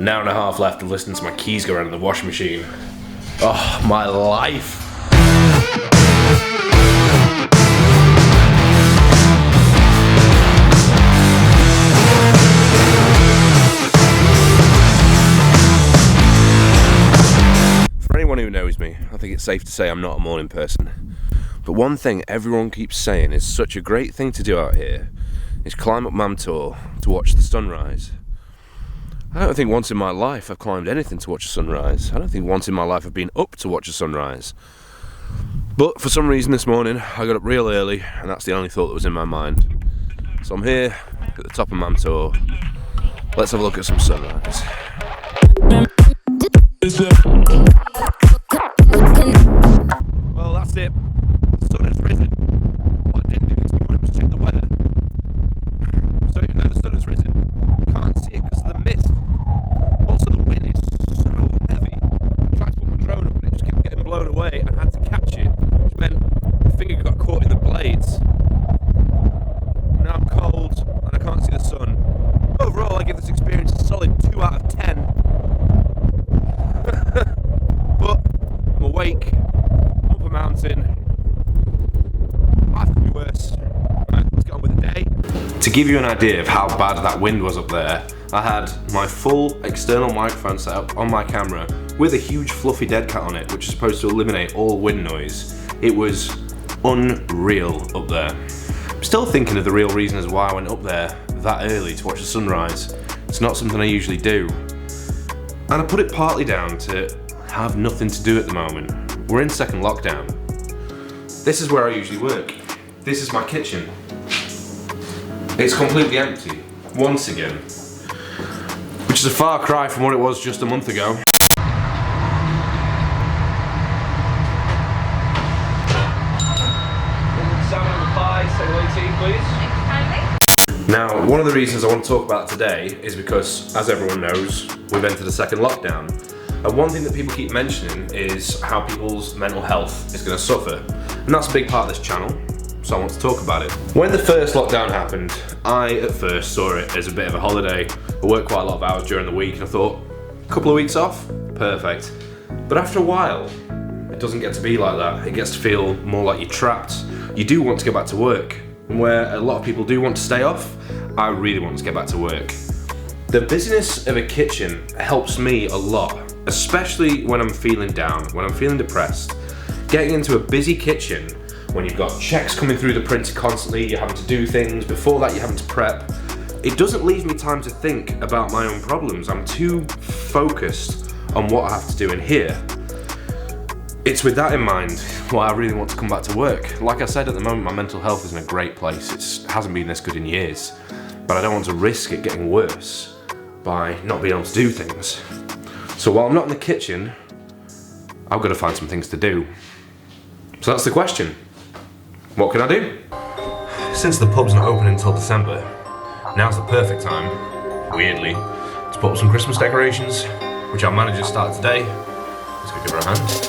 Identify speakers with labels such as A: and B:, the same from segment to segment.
A: An hour and a half left of listening to my keys go around in the washing machine. Oh, my life. For anyone who knows me, I think it's safe to say I'm not a morning person. But one thing everyone keeps saying is such a great thing to do out here is climb up Mam Tor to watch the sunrise. I don't think once in my life I've climbed anything to watch a sunrise. I don't think once in my life I've been up to watch a sunrise. But for some reason this morning I got up real early and that's the only thought that was in my mind. So I'm here at the top of Mam Tor. Let's have a look at some sunrise. Well, that's it. The sun has risen. What I didn't do this morning was check the weather. So even though the sun has risen, I can't see it because of the mist. Also, the wind is so heavy. I tried to put my drone up and it just kept getting blown away. I had to catch it, which meant my finger got caught in the blades. Now I'm cold and I can't see the sun. Overall, I give this experience a solid 2 out of 10. But I'm awake, up a mountain. Life could be worse. Right, let's get on with the day. To give you an idea of how bad that wind was up there, I had my full external microphone set up on my camera with a huge fluffy dead cat on it, which is supposed to eliminate all wind noise. It was unreal up there. I'm still thinking of the real reason as why I went up there that early to watch the sunrise. It's not something I usually do. And I put it partly down to have nothing to do at the moment. We're in second lockdown. This is where I usually work. This is my kitchen. It's completely empty, once again. Which is a far cry from what it was just a month ago. Now, one of the reasons I want to talk about today is because, as everyone knows, we've entered a second lockdown. And one thing that people keep mentioning is how people's mental health is going to suffer. And that's a big part of this channel, so I want to talk about it. When the first lockdown happened, I at first saw it as a bit of a holiday. I worked quite a lot of hours during the week and I thought, a couple of weeks off? Perfect. But after a while, it doesn't get to be like that. It gets to feel more like you're trapped. You do want to get back to work. And where a lot of people do want to stay off, I really want to get back to work. The business of a kitchen helps me a lot, especially when I'm feeling down, when I'm feeling depressed. Getting into a busy kitchen, when you've got checks coming through the printer constantly, you're having to do things, before that you're having to prep, it doesn't leave me time to think about my own problems. I'm too focused on what I have to do in here. It's with that in mind why I really want to come back to work. Like I said, at the moment my mental health is in a great place. It hasn't been this good in years, but I don't want to risk it getting worse by not being able to do things. So while I'm not in the kitchen, I've got to find some things to do. So that's the question. What can I do? Since the pub's not open until December, now's the perfect time, weirdly, to put up some Christmas decorations, which our manager started today. Let's go give her a hand.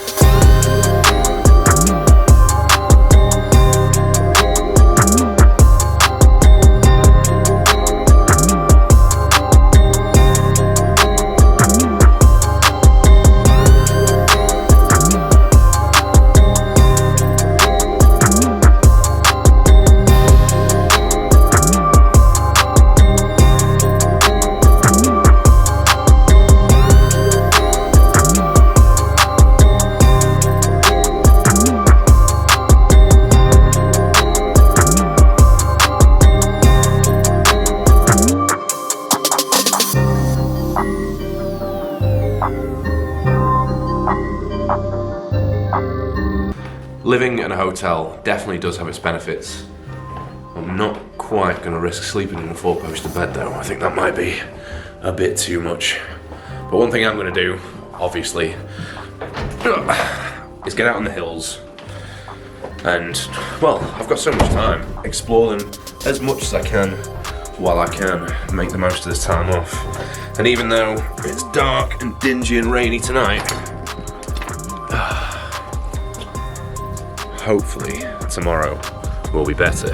A: Living in a hotel definitely does have its benefits. I'm not quite going to risk sleeping in a 4-poster bed though. I think that might be a bit too much. But one thing I'm going to do, obviously, is get out on the hills. And, well, I've got so much time. Explore them as much as I can while I can make the most of this time off. And even though it's dark and dingy and rainy tonight, hopefully tomorrow will be better.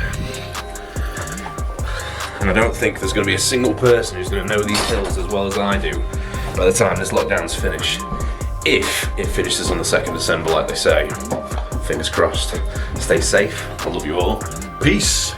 A: And I don't think there's going to be a single person who's going to know these hills as well as I do. by the time this lockdown's finished. If it finishes on the 2nd December, like they say. Fingers crossed. Stay safe. I love you all. Peace.